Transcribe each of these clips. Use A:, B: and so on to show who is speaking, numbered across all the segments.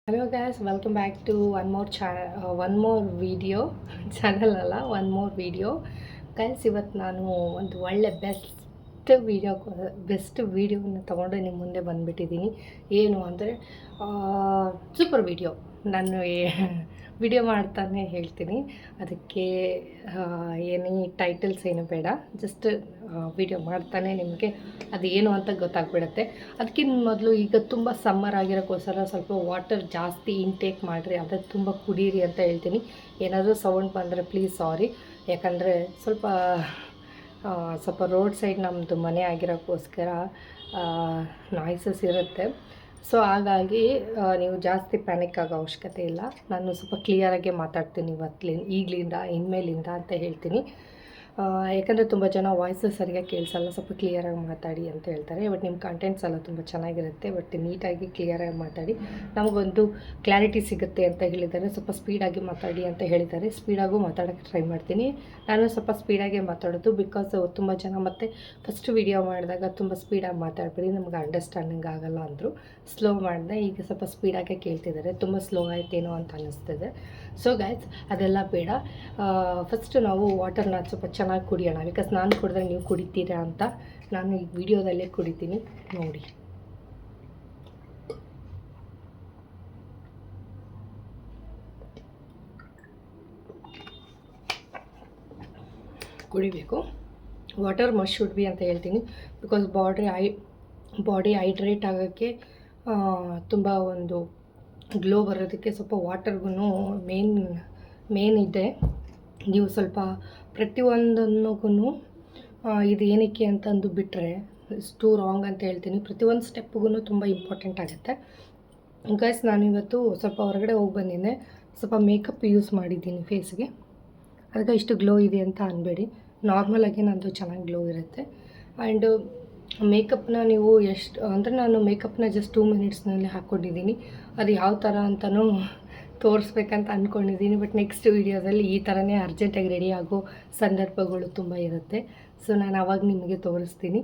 A: Hello guys, welcome back to one more video channel ಅಲ್ಲ one more video. Guys, ಇವತ್ತು ನಾನು ಒಂದು ಒಳ್ಳೆ ಬೆಸ್ಟ್ ವೀಡಿಯೋನ ತೊಗೊಂಡು ನಿಮ್ಮ ಮುಂದೆ ಬಂದುಬಿಟ್ಟಿದ್ದೀನಿ. ಏನು ಅಂದರೆ ಸೂಪರ್ ವೀಡಿಯೋ. ನಾನು ವಿಡಿಯೋ ಮಾಡ್ತಾನೆ ಹೇಳ್ತೀನಿ, ಅದಕ್ಕೆ ಏನೇ ಟೈಟಲ್ಸ್ ಏನು ಬೇಡ, ಜಸ್ಟ್ ವಿಡಿಯೋ ಮಾಡ್ತಾನೆ ನಿಮಗೆ ಅದು ಏನು ಅಂತ ಗೊತ್ತಾಗ್ಬಿಡುತ್ತೆ. ಅದಕ್ಕಿಂತ ಮೊದಲು ಈಗ ತುಂಬ ಸಮ್ಮರ್ ಆಗಿರೋಕ್ಕೋಸ್ಕರ ಸ್ವಲ್ಪ ವಾಟರ್ ಜಾಸ್ತಿ ಇಂಟೇಕ್ ಮಾಡಿರಿ, ಅದಕ್ಕೆ ತುಂಬ ಕುಡೀರಿ ಅಂತ ಹೇಳ್ತೀನಿ. ಏನಾದರೂ ಸೌಂಡ್ ಬಂದರೆ ಪ್ಲೀಸ್ ಸಾರಿ, ಯಾಕಂದರೆ ಸ್ವಲ್ಪ ರೋಡ್ ಸೈಡ್ ನಮ್ಮದು ಮನೆ ಆಗಿರೋಕ್ಕೋಸ್ಕರ ನಾಯ್ಸಸ್ ಇರುತ್ತೆ. ಸೊ ಹಾಗಾಗಿ ನೀವು ಜಾಸ್ತಿ ಪ್ಯಾನಿಕ್ ಆಗೋ ಅವಶ್ಯಕತೆ ಇಲ್ಲ. ನಾನು ಸ್ವಲ್ಪ ಕ್ಲಿಯರಾಗೆ ಮಾತಾಡ್ತೀನಿ ಈಗಲಿಂದ ಇನ್ಮೇಲಿಂದ ಅಂತ ಹೇಳ್ತೀನಿ. ಯಾಕಂದರೆ ತುಂಬ ಜನ ವಾಯ್ಸಸ್ ಸರಿಯಾಗಿ ಕೇಳಿಸಲ್ಲ, ಸ್ವಲ್ಪ ಕ್ಲಿಯರಾಗಿ ಮಾತಾಡಿ ಅಂತ ಹೇಳ್ತಾರೆ. ಬಟ್ ನಿಮ್ಮ ಕಂಟೆಂಟ್ಸ್ ಎಲ್ಲ ತುಂಬ ಚೆನ್ನಾಗಿರುತ್ತೆ, ಬಟ್ ನೀಟಾಗಿ ಕ್ಲಿಯರಾಗಿ ಮಾತಾಡಿ, ನಮಗೊಂದು ಕ್ಲಾರಿಟಿ ಸಿಗುತ್ತೆ ಅಂತ ಹೇಳಿದ್ದಾರೆ. ಸ್ವಲ್ಪ ಸ್ಪೀಡಾಗಿ ಮಾತಾಡಿ ಅಂತ ಹೇಳಿದ್ದಾರೆ. ಸ್ಪೀಡಾಗೂ ಮಾತಾಡೋಕ್ಕೆ ಟ್ರೈ ಮಾಡ್ತೀನಿ. ನಾನು ಸ್ವಲ್ಪ ಸ್ಪೀಡಾಗೆ ಮಾತಾಡೋದು, ಬಿಕಾಸ್ ತುಂಬ ಜನ ಮತ್ತು ಫಸ್ಟ್ ವಿಡಿಯೋ ಮಾಡಿದಾಗ ತುಂಬ ಸ್ಪೀಡಾಗಿ ಮಾತಾಡ್ಬೇಡಿ, ನಮ್ಗೆ ಅಂಡರ್ಸ್ಟ್ಯಾಂಡಿಂಗ್ ಆಗೋಲ್ಲ ಅಂದರು. ಸ್ಲೋ ಮಾಡಿದೆ, ಈಗ ಸ್ವಲ್ಪ ಸ್ಪೀಡಾಗೆ ಕೇಳ್ತಿದ್ದಾರೆ, ತುಂಬ ಸ್ಲೋ ಆಯ್ತೇನೋ ಅಂತ ಅನ್ನಿಸ್ತಿದೆ. ಸೊ ಗೈಸ್, ಅದೆಲ್ಲ ಬೇಡ. ಫಸ್ಟು ನಾವು ವಾಟರ್ನ ಸ್ವಲ್ಪ ಚೆನ್ನಾಗಿ ಕುಡಿಯೋಣ, ಬಿಕಾಸ್ ನಾನು ಕುಡಿದ್ರೆ ನೀವು ಕುಡಿತೀರಾ ಅಂತ ನಾನು ಈ ವಿಡಿಯೋದಲ್ಲೇ ಕುಡಿತೀನಿ ನೋಡಿ. ಕುಡಿಬೇಕು. ವಾಟರ್ ಮಸ್ಟ್ ಶುಡ್ ಬಿ ಅಂತ ಹೇಳ್ತೀನಿ, ಬಿಕಾಸ್ ಬಾಡಿ ಹೈಡ್ರೇಟ್ ಆಗೋಕ್ಕೆ, ತುಂಬ ಒಂದು ಗ್ಲೋ ಬರೋದಕ್ಕೆ ಸ್ವಲ್ಪ ವಾಟರ್ಗೂ ಮೇನ್ ಇದೆ. ನೀವು ಸ್ವಲ್ಪ ಪ್ರತಿಯೊಂದನ್ನೂ ಇದು ಏನಕ್ಕೆ ಅಂತಂದು ಬಿಟ್ಟರೆ ಟೂ ರಾಂಗ್ ಅಂತ ಹೇಳ್ತೀನಿ. ಪ್ರತಿಯೊಂದು ಸ್ಟೆಪ್ಗೂ ತುಂಬ ಇಂಪಾರ್ಟೆಂಟ್ ಆಗುತ್ತೆ. ಗೈಸ್, ನಾನಿವತ್ತು ಸ್ವಲ್ಪ ಹೊರಗಡೆ ಹೋಗಿ ಬಂದಿದ್ದೆ, ಸ್ವಲ್ಪ ಮೇಕಪ್ ಯೂಸ್ ಮಾಡಿದ್ದೀನಿ ಫೇಸ್ಗೆ, ಅದಕ್ಕೆ ಇಷ್ಟು ಗ್ಲೋ ಇದೆ ಅಂತ ಅನ್ಬೇಡಿ. ನಾರ್ಮಲಾಗಿ ನಂದು ಚೆನ್ನಾಗಿ ಗ್ಲೋ ಇರುತ್ತೆ. ಆ್ಯಂಡ್ ಮೇಕಪ್ನ ನೀವು ನಾನು ಮೇಕಪ್ನ ಜಸ್ಟ್ 2 ಮಿನಿಟ್ಸ್ನಲ್ಲಿ ಹಾಕ್ಕೊಂಡಿದ್ದೀನಿ. ಅದು ಯಾವ ಥರ ಅಂತಲೂ ತೋರಿಸ್ಬೇಕಂತ ಅಂದ್ಕೊಂಡಿದ್ದೀನಿ. ಬಟ್ ನೆಕ್ಸ್ಟ್ ವೀಡಿಯೋದಲ್ಲಿ ಈ ಥರನೇ ಅರ್ಜೆಂಟಾಗಿ ರೆಡಿ ಆಗೋ ಸಂದರ್ಭಗಳು ತುಂಬ ಇರುತ್ತೆ. ಸೊ ನಾನು ಆವಾಗ ನಿಮಗೆ ತೋರಿಸ್ತೀನಿ.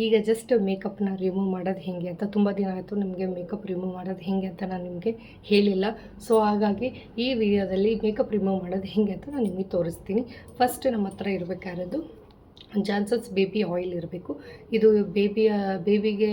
A: ಈಗ ಜಸ್ಟ್ ಮೇಕಪ್ನ ರಿಮೂವ್ ಮಾಡೋದು ಹೇಗೆ ಅಂತ, ತುಂಬ ದಿನ ಆಯಿತು ನಿಮಗೆ ಮೇಕಪ್ ರಿಮೂವ್ ಮಾಡೋದು ಹೇಗೆ ಅಂತ ನಾನು ನಿಮಗೆ ಹೇಳಿಲ್ಲ. ಸೊ ಹಾಗಾಗಿ ಈ ವಿಡಿಯೋದಲ್ಲಿ ಮೇಕಪ್ ರಿಮೂವ್ ಮಾಡೋದು ಹೇಗೆ ಅಂತ ನಾನು ನಿಮಗೆ ತೋರಿಸ್ತೀನಿ. ಫಸ್ಟ್ ನಮ್ಮ ಹತ್ರ ಇರಬೇಕಾಗಿರೋದು ಜಾನ್ಸನ್ಸ್ ಬೇಬಿ ಆಯಿಲ್ ಇರಬೇಕು. ಇದು ಬೇಬಿಗೆ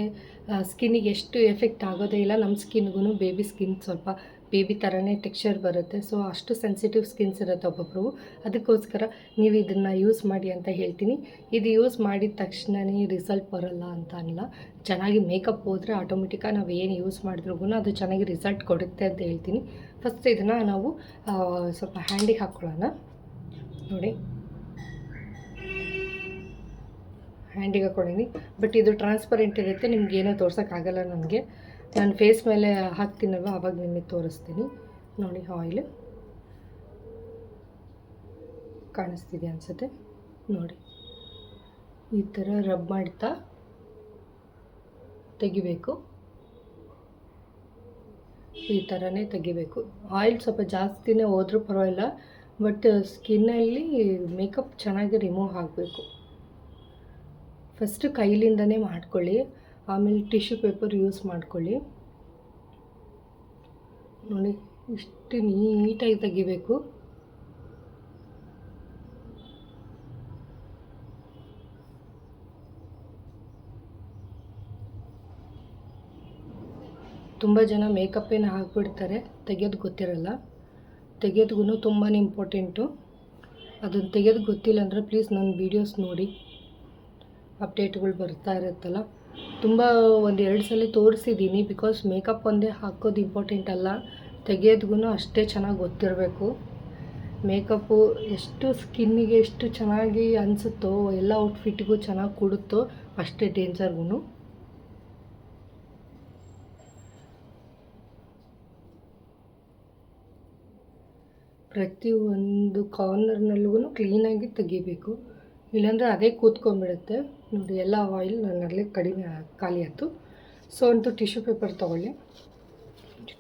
A: ಸ್ಕಿನ್ನಿಗೆ ಎಷ್ಟು ಎಫೆಕ್ಟ್ ಆಗೋದೇ ಇಲ್ಲ. ನಮ್ಮ ಸ್ಕಿನ್ಗೂ ಬೇಬಿ ಸ್ಕಿನ್ ಸ್ವಲ್ಪ ಬೇಬಿ ಥರನೇ ಟೆಕ್ಸ್ಚರ್ ಬರುತ್ತೆ. ಸೊ ಅಷ್ಟು ಸೆನ್ಸಿಟಿವ್ ಸ್ಕಿನ್ಸ್ ಇರುತ್ತೆ ಒಬ್ಬೊಬ್ಬರು, ಅದಕ್ಕೋಸ್ಕರ ನೀವು ಇದನ್ನು ಯೂಸ್ ಮಾಡಿ ಅಂತ ಹೇಳ್ತೀನಿ. ಇದು ಯೂಸ್ ಮಾಡಿದ ತಕ್ಷಣವೇ ರಿಸಲ್ಟ್ ಬರೋಲ್ಲ ಅಂತ ಅಲ್ಲ, ಚೆನ್ನಾಗಿ ಮೇಕಪ್ ಹೋದರೆ ಆಟೋಮೆಟಿಕಾಗಿ ನಾವು ಏನು ಯೂಸ್ ಮಾಡಿದ್ರೂ ಅದು ಚೆನ್ನಾಗಿ ರಿಸಲ್ಟ್ ಕೊಡುತ್ತೆ ಅಂತ ಹೇಳ್ತೀನಿ. ಫಸ್ಟ್ ಇದನ್ನು ನಾವು ಸ್ವಲ್ಪ ಹ್ಯಾಂಡಿಗೆ ಹಾಕ್ಕೊಳ್ಳೋಣ ನೋಡಿ. ಹ್ಯಾಂಡಿಗೆ ಹಾಕ್ಕೊಂಡಿನಿ, ಬಟ್ ಇದು ಟ್ರಾನ್ಸ್ಪರೆಂಟ್ ಇರುತ್ತೆ, ನಿಮ್ಗೆ ಏನೋ ತೋರ್ಸೋಕ್ಕಾಗಲ್ಲ. ನನಗೆ ನಾನು ಫೇಸ್ ಮೇಲೆ ಹಾಕ್ತೀನಲ್ವ ಆವಾಗ ನಿಮಗೆ ತೋರಿಸ್ತೀನಿ ನೋಡಿ. ಆಯಿಲ್ ಕಾಣಿಸ್ತಿದೆ ಅನಿಸುತ್ತೆ ನೋಡಿ. ಈ ಥರ ರಬ್ ಮಾಡ್ತಾ ತೆಗಿಬೇಕು, ಈ ಥರನೇ ತೆಗಿಬೇಕು. ಆಯಿಲ್ ಸ್ವಲ್ಪ ಜಾಸ್ತಿನೇ ಹೋದ್ರೂ ಪರವಾಗಿಲ್ಲ, ಬಟ್ ಸ್ಕಿನ್ನಲ್ಲಿ ಮೇಕಪ್ ಚೆನ್ನಾಗಿ ರಿಮೂವ್ ಆಗಬೇಕು. ಫಸ್ಟು ಕೈಲಿಂದನೇ ಮಾಡ್ಕೊಳ್ಳಿ, ಆಮೇಲೆ ಟಿಶ್ಯೂ ಪೇಪರ್ ಯೂಸ್ ಮಾಡ್ಕೊಳ್ಳಿ ನೋಡಿ. ಇಷ್ಟು ನೀಟಾಗಿ ತೆಗಿಬೇಕು. ತುಂಬ ಜನ ಮೇಕಪ್ಪೇನು ಹಾಕ್ಬಿಡ್ತಾರೆ, ತೆಗೆಯೋದು ಗೊತ್ತಿರಲ್ಲ. ತೆಗೆಯೋದ್ಗೂ ತುಂಬಾ ಇಂಪಾರ್ಟೆಂಟು. ಅದನ್ನು ತೆಗೆಯೋದು ಗೊತ್ತಿಲ್ಲ ಅಂದರೆ ಪ್ಲೀಸ್ ನನ್ನ ವೀಡಿಯೋಸ್ ನೋಡಿ, ಅಪ್ಡೇಟ್ಗಳು ಬರ್ತಾ ಇರುತ್ತಲ್ಲ. ತುಂಬ 1-2 ಸಲ ತೋರಿಸಿದ್ದೀನಿ, ಬಿಕಾಸ್ ಮೇಕಪ್ ಒಂದೇ ಹಾಕೋದು ಇಂಪಾರ್ಟೆಂಟ್ ಅಲ್ಲ, ತೆಗೆಯೋದ್ಗೂ ಅಷ್ಟೇ ಚೆನ್ನಾಗಿ ಗೊತ್ತಿರಬೇಕು. ಮೇಕಪ್ಪು ಎಷ್ಟು ಸ್ಕಿನ್ನಿಗೆ ಎಷ್ಟು ಚೆನ್ನಾಗಿ ಅನಿಸುತ್ತೋ, ಎಲ್ಲ ಔಟ್ಫಿಟ್ಗೂ ಚೆನ್ನಾಗಿ ಕೊಡುತ್ತೋ ಅಷ್ಟೇ ಡೇಂಜರ್ಗೂ. ಪ್ರತಿಯೊಂದು ಕಾರ್ನರ್ನಲ್ಲೂ ಕ್ಲೀನಾಗಿ ತೆಗಿಬೇಕು, ಇಲ್ಲಾಂದರೆ ಅದೇ ಕೂತ್ಕೊಂಡ್ಬಿಡುತ್ತೆ ನೋಡಿ. ಎಲ್ಲ ಆಯಿಲ್ ನನ್ನಲ್ಲಿ ಕಡಿಮೆ ಖಾಲಿ ಆಯಿತು. ಸೊ ಒಂದು ಟಿಶ್ಯೂ ಪೇಪರ್ ತೊಗೊಳ್ಳಿ.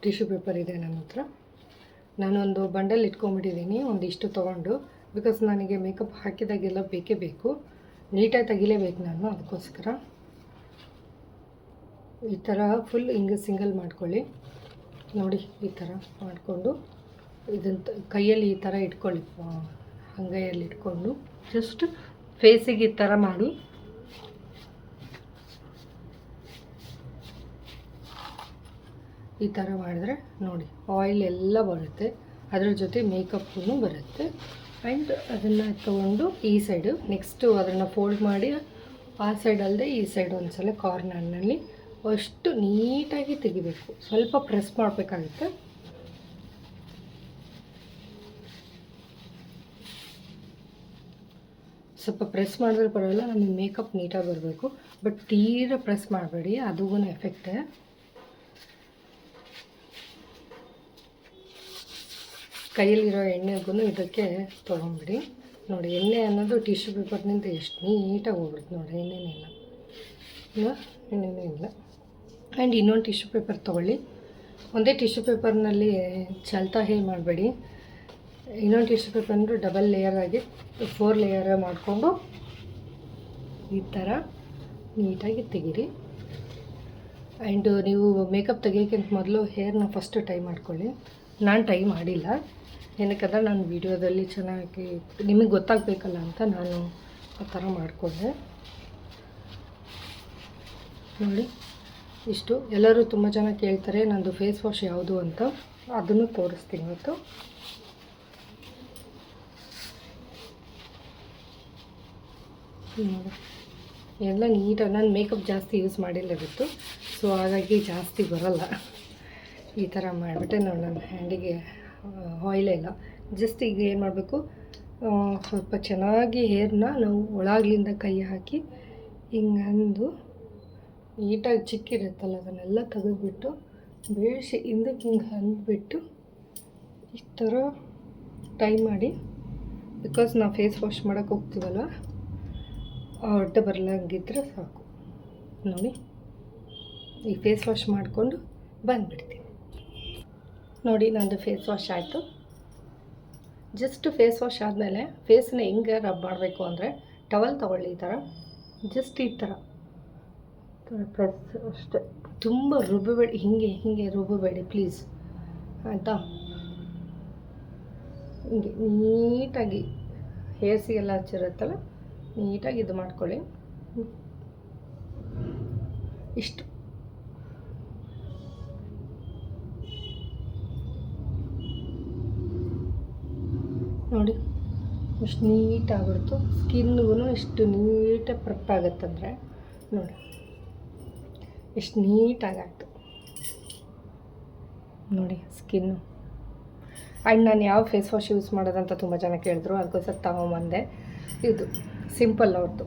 A: ಟಿಶ್ಯೂ ಪೇಪರ್ ಇದೆ ನನ್ನ ಹತ್ರ, ನಾನೊಂದು ಬಂಡಲ್ ಇಟ್ಕೊಂಡ್ಬಿಟ್ಟಿದ್ದೀನಿ ಒಂದಿಷ್ಟು ತೊಗೊಂಡು, ಬಿಕಾಸ್ ನನಗೆ ಮೇಕಪ್ ಹಾಕಿದಾಗೆಲ್ಲ ಬೇಕೇ ಬೇಕು, ನೀಟಾಗಿ ತೆಗಿಲೇಬೇಕು ನಾನು. ಅದಕ್ಕೋಸ್ಕರ ಈ ಥರ ಫುಲ್ ಹಿಂಗೆ ಸಿಂಗಲ್ ಮಾಡ್ಕೊಳ್ಳಿ. ನೋಡಿ ಈ ಥರ ಮಾಡಿಕೊಂಡು ಇದನ್ನು ಕೈಯಲ್ಲಿ ಈ ಥರ ಇಟ್ಕೊಳ್ಳಿ, ಅಂಗೈಯಲ್ಲಿ ಇಟ್ಕೊಂಡು ಜಸ್ಟ್ ಫೇಸಿಗೆ ಈ ಥರ ಮಾಡಿ ಈ ಥರ ಮಾಡಿದ್ರೆ ನೋಡಿ ಆಯಿಲ್ ಎಲ್ಲ ಬರುತ್ತೆ, ಅದರ ಜೊತೆ ಮೇಕಪ್ಪೂ ಬರುತ್ತೆ. ಆ್ಯಂಡ್ ಅದನ್ನು ತೊಗೊಂಡು ಈ ಸೈಡು ನೆಕ್ಸ್ಟು ಅದನ್ನು ಫೋಲ್ಡ್ ಮಾಡಿ ಆ ಸೈಡ್ ಅಲ್ಲದೆ ಈ ಸೈಡ್ ಒಂದು ಸಲ ಕಾರ್ನರ್ನಲ್ಲಿ ಅಷ್ಟು ನೀಟಾಗಿ ತೆಗಿಬೇಕು. ಸ್ವಲ್ಪ ಪ್ರೆಸ್ ಮಾಡಬೇಕಾಗುತ್ತೆ. ಸ್ವಲ್ಪ ಪ್ರೆಸ್ ಮಾಡಿದ್ರೆ ಬರೋಲ್ಲ, ನಮಗೆ ಮೇಕಪ್ ನೀಟಾಗಿ ಬರಬೇಕು. ಬಟ್ ತೀರಾ ಪ್ರೆಸ್ ಮಾಡಬೇಡಿ, ಅದೂ ಎಫೆಕ್ಟೇ. ಕೈಯಲ್ಲಿರೋ ಎಣ್ಣೆಗೂ ಇದಕ್ಕೆ ತೊಗೊಂಬಿಡಿ. ನೋಡಿ ಎಣ್ಣೆ ಅನ್ನೋದು ಟಿಶ್ಯೂ ಪೇಪರ್ನಿಂದ ಎಷ್ಟು ನೀಟಾಗಿ ಹೋಗ್ಬಿಡುತ್ತೆ ನೋಡಿ, ಎಣ್ಣೆನೇ ಇಲ್ಲ. ಆ್ಯಂಡ್ ಇನ್ನೊಂದು ಟಿಶ್ಯೂ ಪೇಪರ್ ತೊಗೊಳ್ಳಿ. ಒಂದೇ ಟಿಶ್ಯೂ ಪೇಪರ್ನಲ್ಲಿ ಚಲ್ತಾ ಹೇಗೆ ಮಾಡಬೇಡಿ. ಇನ್ನೊಂದು ಟಿಶ್ಯೂ ಪೇಪರ್ ಡಬಲ್ ಲೇಯರ್ ಆಗಿ 4 ಲೇಯರ್ ಮಾಡಿಕೊಂಡು ಈ ಥರ ನೀಟಾಗಿ ತೆಗೀರಿ. ಆ್ಯಂಡ್ ನೀವು ಮೇಕಪ್ ತೆಗಿಯೋಕ್ಕಿಂತ ಮೊದಲು ಹೇರ್ನ ಫಸ್ಟ್ ಟೈ ಮಾಡ್ಕೊಳ್ಳಿ. ನಾನು ಟೈ ಮಾಡಿಲ್ಲ, ಏನಕ್ಕಂದ್ರೆ ನಾನು ವೀಡಿಯೋದಲ್ಲಿ ಚೆನ್ನಾಗಿ ನಿಮಗೆ ಗೊತ್ತಾಗಬೇಕಲ್ಲ ಅಂತ ನಾನು ಆ ಥರ ಮಾಡಿಕೊಂಡೆ. ನೋಡಿ ಇಷ್ಟು. ಎಲ್ಲರೂ ತುಂಬ ಜನ ಕೇಳ್ತಾರೆ ನಂದು ಫೇಸ್ ವಾಶ್ ಯಾವುದು ಅಂತ, ಅದನ್ನು ತೋರಿಸ್ತೀನಿ ಇವತ್ತು. ಎಲ್ಲ ನೀಟಾಗಿ ನಾನು ಮೇಕಪ್ ಜಾಸ್ತಿ ಯೂಸ್ ಮಾಡಿಲ್ಲ ಇವತ್ತು, ಸೊ ಹಾಗಾಗಿ ಜಾಸ್ತಿ ಬರೋಲ್ಲ. ಈ ಥರ ಮಾಡಿಬಿಟ್ಟೆ ನೋಡಿ ನನ್ನ ಹ್ಯಾಂಡಿಗೆ ಆಯಿಲೇ ಇಲ್ಲ. ಜಸ್ಟ್ ಈಗ ಏನು ಮಾಡಬೇಕು, ಸ್ವಲ್ಪ ಚೆನ್ನಾಗಿ ಹೇರ್ನ ನಾವು ಒಳಗ್ಲಿಂದ ಕೈ ಹಾಕಿ ಹಿಂಗಂದು ನೀಟಾಗಿ ಚಿಕ್ಕಿರುತ್ತಲ್ಲ ಅದನ್ನೆಲ್ಲ ತೆಗೆದುಬಿಟ್ಟು ಬೇಯಿಸಿ ಹಿಂದಕ್ಕೆ ಹಿಂಗೆ ಅಂದ್ಬಿಟ್ಟು ಈ ಥರ ಟೈ ಮಾಡಿ. ಬಿಕಾಸ್ ನಾವು ಫೇಸ್ ವಾಶ್ ಮಾಡೋಕ್ಕೆ ಹೋಗ್ತೀವಲ್ಲ, ಅಡ್ಡ ಬರಲಾಗಿದ್ದರೆ ಸಾಕು. ನೋಡಿ ಈ ಫೇಸ್ ವಾಶ್ ಮಾಡಿಕೊಂಡು ಬಂದುಬಿಡ್ತೀನಿ. ನೋಡಿ ನಂದು ಫೇಸ್ ವಾಶ್ ಆಯಿತು. ಜಸ್ಟ್ ಫೇಸ್ ವಾಶ್ ಆದಮೇಲೆ ಫೇಸನ್ನ ಹೆಂಗೆ ರಬ್ ಮಾಡಬೇಕು ಅಂದರೆ, ಟವಲ್ ತೊಗೊಳ್ಳಿ ಈ ಥರ, ಜಸ್ಟ್ ಈ ಥರ ಪ್ರೆಸ್ ಅಷ್ಟೇ, ತುಂಬ ರುಬ್ಬಬೇಡಿ, ಹೀಗೆ ರುಬ್ಬಬೇಡಿ ಪ್ಲೀಸ್ ಆಯಿತಾ. ಹಿಂಗೆ ನೀಟಾಗಿ ಹೇರ್ಸಿಗೆಲ್ಲ ಹಚ್ಚಿರುತ್ತಲ್ಲ ನೀಟಾಗಿ ಇದು ಮಾಡ್ಕೊಳ್ಳಿ. ಇಷ್ಟು ನೋಡಿ ಎಷ್ಟು ನೀಟಾಗ್ಬಿಡ್ತು. ಸ್ಕಿನ್ಗೂ ಎಷ್ಟು ನೀಟಾಗಿ ಪ್ರೆಪ್ ಆಗುತ್ತಂದರೆ ನೋಡಿ ಎಷ್ಟು ನೀಟಾಗಾಯ್ತು ನೋಡಿ ಸ್ಕಿನ್ನು. ಆ್ಯಂಡ್ ನಾನು ಯಾವ ಫೇಸ್ ವಾಶ್ ಯೂಸ್ ಮಾಡೋದಂತ ತುಂಬ ಜನ ಕೇಳಿದ್ರು, ಅದಕ್ಕೋಸ್ಕರ ತಗೊಂಬಂದೆ. ಇದು ಸಿಂಪಲ್ ಅವ್ರದ್ದು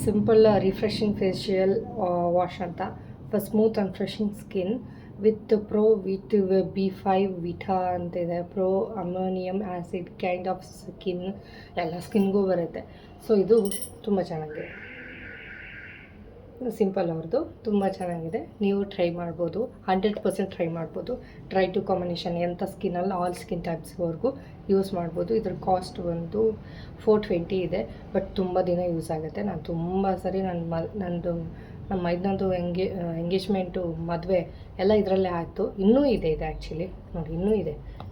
A: ಸಿಂಪಲ್ ರಿಫ್ರೆಶಿಂಗ್ ಫೇಶಿಯಲ್ ವಾಶ್ ಅಂತ, for smooth and freshing skin with B5 vita ಅಂತಿದೆ. Pro ammonium acid kind of skin, ಎಲ್ಲ ಸ್ಕಿನ್ಗೂ ಬರುತ್ತೆ. ಸೊ ಇದು ತುಂಬ ಚೆನ್ನಾಗಿದೆ, ಸಿಂಪಲ್ ಅವ್ರದ್ದು ತುಂಬ ಚೆನ್ನಾಗಿದೆ. ನೀವು ಟ್ರೈ ಮಾಡ್ಬೋದು, 100% ಟ್ರೈ ಮಾಡ್ಬೋದು. ಟ್ರೈ ಟು ಕಾಂಬಿನೇಷನ್ ಎಂಥ ಸ್ಕಿನ್ನಲ್ಲಿ ಆಲ್ ಸ್ಕಿನ್ ಟೈಪ್ಸ್ವರೆಗೂ ಯೂಸ್ ಮಾಡ್ಬೋದು. ಇದ್ರ ಕಾಸ್ಟ್ ಒಂದು 420 ಇದೆ, ಬಟ್ ತುಂಬ ದಿನ ಯೂಸ್ ಆಗುತ್ತೆ. ನಾನು ತುಂಬ ಸರಿ ನಮ್ಮ ಮೈದ್ನಂದು ಎಂಗೇಜ್ಮೆಂಟು, ಮದುವೆ ಎಲ್ಲ ಇದರಲ್ಲೇ ಆಯಿತು. ಇನ್ನೂ ಇದೆ ಆ್ಯಕ್ಚುಲಿ ನೋಡಿ,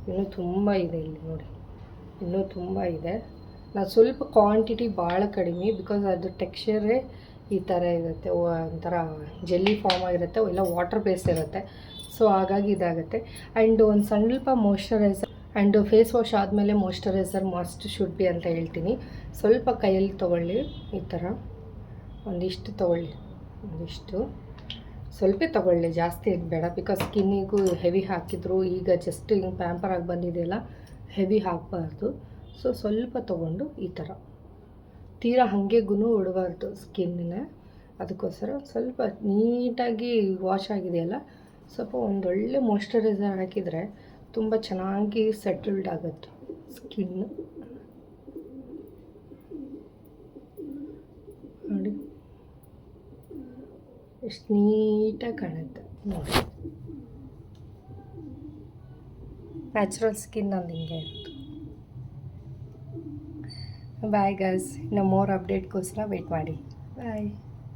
A: ಇನ್ನೂ ತುಂಬ ಇದೆ ಇಲ್ಲಿ ನೋಡಿ, ಇನ್ನೂ ತುಂಬ ಇದೆ. ನಾನು ಸ್ವಲ್ಪ ಕ್ವಾಂಟಿಟಿ ಭಾಳ ಕಡಿಮೆ, ಬಿಕಾಸ್ ಅದು ಟೆಕ್ಸ್ಚರೇ ಈ ಥರ ಇರುತ್ತೆ, ಒಂಥರ ಜೆಲ್ಲಿ ಫಾರ್ಮ್ ಆಗಿರುತ್ತೆ, ಎಲ್ಲ ವಾಟರ್ ಬೇಸ್ ಇರುತ್ತೆ. ಸೊ ಹಾಗಾಗಿ ಇದಾಗುತ್ತೆ. ಆ್ಯಂಡ್ ಒಂದು ಸ್ವಲ್ಪ ಮಾಯ್ಶ್ಚರೈಸರ್, ಆ್ಯಂಡ್ ಫೇಸ್ ವಾಶ್ ಆದಮೇಲೆ ಮಾಯ್ಶ್ಚರೈಸರ್ ಮಸ್ಟ್ ಶುಡ್ ಬಿ ಅಂತ ಹೇಳ್ತೀನಿ. ಸ್ವಲ್ಪ ಕೈಯಲ್ಲಿ ತೊಗೊಳ್ಳಿ, ಈ ಥರ ಒಂದಿಷ್ಟು ತೊಗೊಳ್ಳಿ, ಸ್ವಲ್ಪ ತೊಗೊಳ್ಳಿ, ಜಾಸ್ತಿ ಇದು ಬೇಡ. ಬಿಕಾಸ್ ಸ್ಕಿನ್ನಿಗೂ ಹೆವಿ ಹಾಕಿದ್ರು, ಈಗ ಜಸ್ಟ್ ಹಿಂಗೆ ಪ್ಯಾಂಪರ್ ಆಗಿ ಬಂದಿದೆಯಲ್ಲ, ಹೆವಿ ಹಾಕಬಾರ್ದು. ಸೊ ಸ್ವಲ್ಪ ತೊಗೊಂಡು ಈ ಥರ ತೀರಾ ಹಾಗೆಗೂ ಉಡಬಾರ್ದು ಸ್ಕಿನ್ನ, ಅದಕ್ಕೋಸ್ಕರ ಸ್ವಲ್ಪ ನೀಟಾಗಿ ವಾಶ್ ಆಗಿದೆಯಲ್ಲ, ಸ್ವಲ್ಪ ಒಂದೊಳ್ಳೆ ಮಾಯ್ಶ್ಚರೈಸರ್ ಹಾಕಿದರೆ ತುಂಬ ಚೆನ್ನಾಗಿ ಸೆಟಲ್ಡ್ ಆಗುತ್ತೆ ಸ್ಕಿನ್ನು ನೋಡಿ, ಎಷ್ಟು ನೀಟಾಗಿ ಕಾಣುತ್ತೆ ನೋಡಿ. ನ್ಯಾಚುರಲ್ ಸ್ಕಿನ್ ಅದು ಹಿಂಗೆ ಇರುತ್ತೆ. ಬಾಯ್ ಗೈಸ್, ಇನ್ನು ಮೋರ್ ಅಪ್ಡೇಟ್ಗೋಸ್ಕರ ವೆಯ್ಟ್ ಮಾಡಿ. ಬಾಯ್.